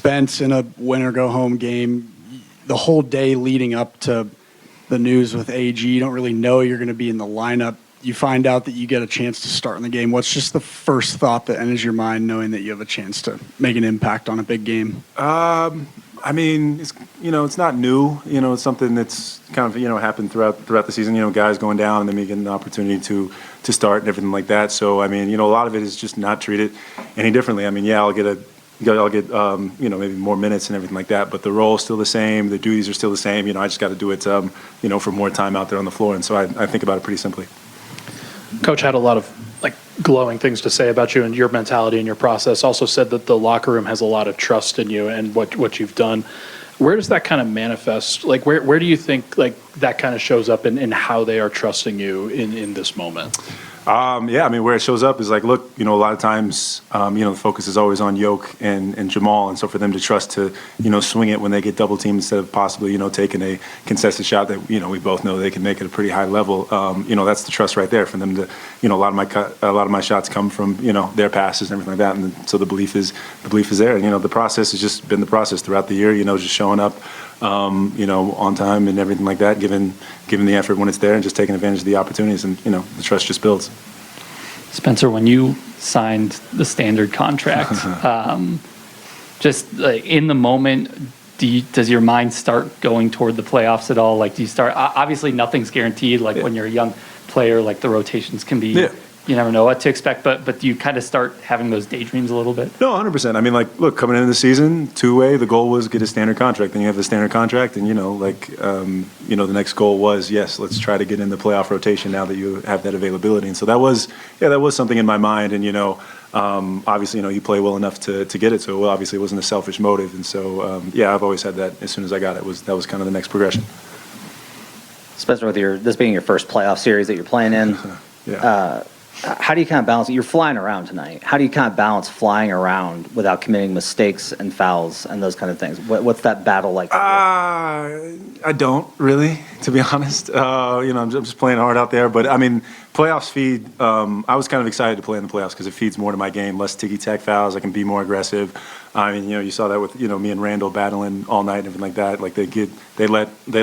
Spence in a win-or-go-home game, the whole day leading up to the news with AG, you don't really know you're going to be in the lineup. You find out that you get a chance to start in the game. What's just the first thought that enters your mind knowing that you have a chance to make an impact on a big game? I mean, it's not new. It's something that's kind of, happened throughout the season. Guys going down and then me getting the opportunity to start and everything like that. So, I mean, a lot of it is just not treated any differently. I mean, yeah, I'll get maybe more minutes and everything like that, but the role is still the same. The duties are still the same. I just got to do it, for more time out there on the floor. And so I think about it pretty simply. Coach had a lot of glowing things to say about you and your mentality and your process. Also said that the locker room has a lot of trust in you and what you've done. Where does that kind of manifest? Where do you think that kind of shows up in how they are trusting you in this moment? Yeah, I mean, where it shows up is look, a lot of times, the focus is always on Yoke and Jamal, and so for them to trust to, swing it when they get double teamed instead of possibly, taking a contested shot that, we both know they can make at a pretty high level. That's the trust right there for them to, a lot of my shots come from, their passes and everything like that, and so the belief is there. And the process has just been the process throughout the year. Just showing up, on time and everything like that, giving the effort when it's there, and just taking advantage of the opportunities, and the trust just builds. Spencer, when you signed the standard contract, just in the moment, does your mind start going toward the playoffs at all? Do you start? Obviously, nothing's guaranteed. When you're a young player, the rotations can be. Yeah. You never know what to expect, but do you kind of start having those daydreams a little bit? No, 100%. I mean, look, coming into the season, two-way, the goal was get a standard contract. Then you have the standard contract, and the next goal was, yes, let's try to get in the playoff rotation now that you have that availability. And so that was something in my mind. And obviously, you play well enough to get it. So obviously, it wasn't a selfish motive. And so I've always had that. As soon as I got it, that was kind of the next progression. Spencer, with this being your first playoff series that you're playing in, yeah. How do you kind of balance it? You're flying around tonight. How do you kind of balance flying around without committing mistakes and fouls and those kind of things? What's that battle like? I don't really, to be honest. I'm just playing hard out there. But, I mean, playoffs feed. I was kind of excited to play in the playoffs because it feeds more to my game, less ticky-tack fouls. I can be more aggressive. I mean, you saw that with, me and Randall battling all night and everything like that. They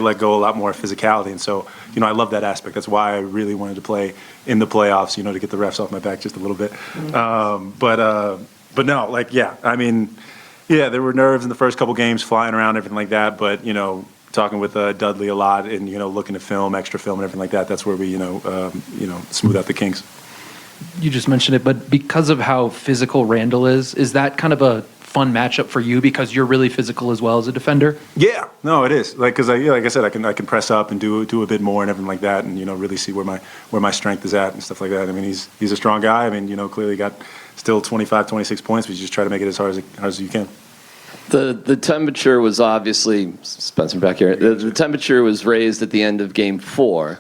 let go a lot more physicality. And so, I love that aspect. That's why I really wanted to play in the playoffs, to get the refs off my back just a little bit. But no, I mean, there were nerves in the first couple games, flying around, everything like that. But, talking with Dudley a lot and, looking at film, extra film and everything like that, that's where we, smooth out the kinks. You just mentioned it, but because of how physical Randall is that kind of a fun matchup for you because you're really physical as well as a defender? Yeah, no, it is. Like I said, I can press up and do a bit more and everything like that, and really see where my strength is at and stuff like that. I mean, he's a strong guy. I mean, clearly got still 25, 26 points, but you just try to make it as hard as you can. The temperature was obviously, Spencer back here, the temperature was raised at the end of game 4.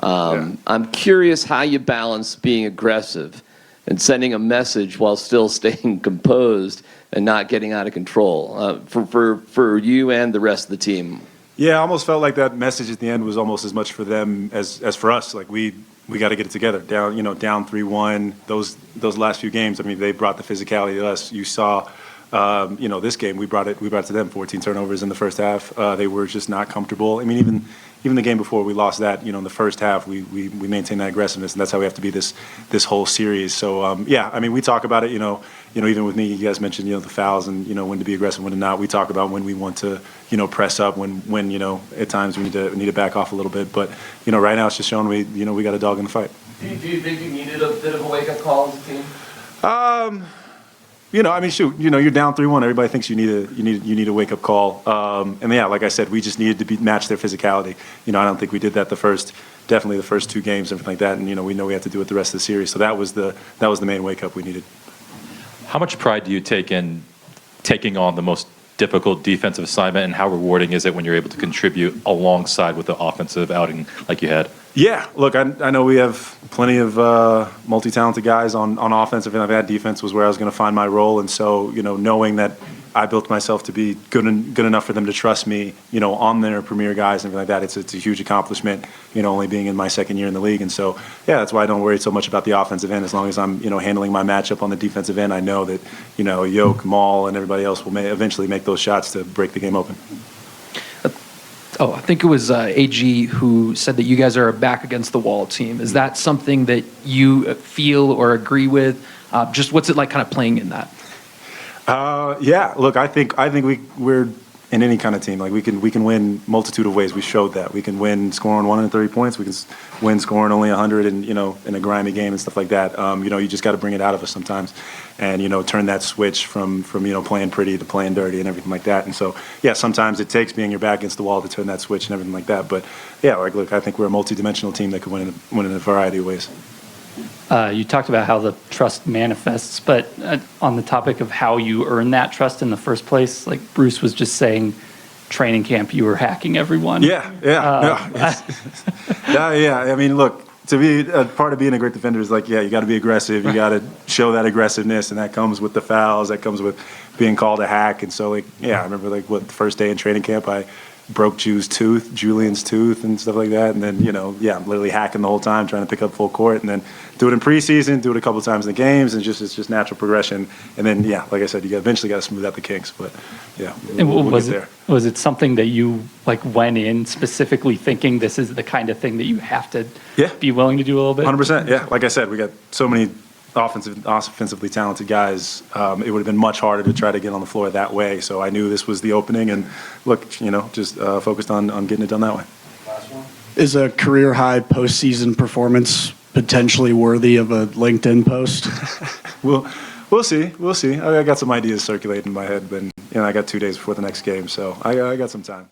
I'm curious how you balance being aggressive and sending a message while still staying composed and not getting out of control for you and the rest of the team. Yeah, I almost felt like that message at the end was almost as much for them as for us. We got to get it together. Down 3-1. Those last few games, I mean, they brought the physicality to us. You saw. This game we brought it to them. 14 turnovers in the first half. They were just not comfortable. I mean, even the game before we lost that, in the first half we maintained that aggressiveness, and that's how we have to be this whole series. So I mean, we talk about it. Even with me, you guys mentioned the fouls and when to be aggressive, when to not. We talk about when we want to press up, when at times we need to back off a little bit. But right now it's just showing we got a dog in the fight. Do you think you needed a bit of a wake up call as a team? I mean, shoot, you're down 3-1. Everybody thinks you need a wake up call. And yeah, like I said, we just needed to match their physicality. I don't think we did that definitely the first 2 games, everything like that. And we know we have to do it the rest of the series. So that was the main wake up we needed. How much pride do you take in taking on the most difficult defensive assignment, and how rewarding is it when you're able to contribute alongside with the offensive outing like you had? Yeah, look, I know we have plenty of multi-talented guys on offense. Everything like that, defense was where I was going to find my role, and so knowing that I built myself to be good enough for them to trust me, on their premier guys and everything like that. It's a huge accomplishment, only being in my second year in the league. And so, yeah, that's why I don't worry so much about the offensive end. As long as I'm, handling my matchup on the defensive end, I know that, Yoke, Maul, and everybody else will eventually make those shots to break the game open. Oh, I think it was AG who said that you guys are a back against the wall team. Is that something that you feel or agree with? Just what's it like kind of playing in that? Yeah, look, I think we're in any kind of team. Like we can win multitude of ways. We showed that we can win scoring 130 points. We can win scoring only 100 and in a grimy game and stuff like that. You just got to bring it out of us sometimes, and turn that switch from playing pretty to playing dirty and everything like that. And so yeah, sometimes it takes being your back against the wall to turn that switch and everything like that. But yeah, look, I think we're a multi-dimensional team that could win in a variety of ways. You talked about how the trust manifests, but on the topic of how you earn that trust in the first place, like Bruce was just saying, training camp, you were hacking everyone. Yeah. I mean, look, to be a part of being a great defender is like, yeah, you got to be aggressive. You got to show that aggressiveness, and that comes with the fouls. That comes with being called a hack. And so, like, yeah, I remember the first day in training camp, I broke Julian's tooth and stuff like that. And then, I'm literally hacking the whole time, trying to pick up full court, and then do it in preseason, do it a couple of times in the games, and it's just natural progression. And then, yeah, like I said, you eventually got to smooth out the kinks. But yeah, we'll get there. Was it something that you went in specifically thinking this is the kind of thing that you have to be willing to do a little bit? 100%. Yeah, like I said, we got so many offensively talented guys. It would have been much harder to try to get on the floor that way. So I knew this was the opening, and look, just focused on getting it done that way. Is a career high postseason performance potentially worthy of a LinkedIn post? We'll see. I got some ideas circulating in my head, but I got 2 days before the next game, so I got some time.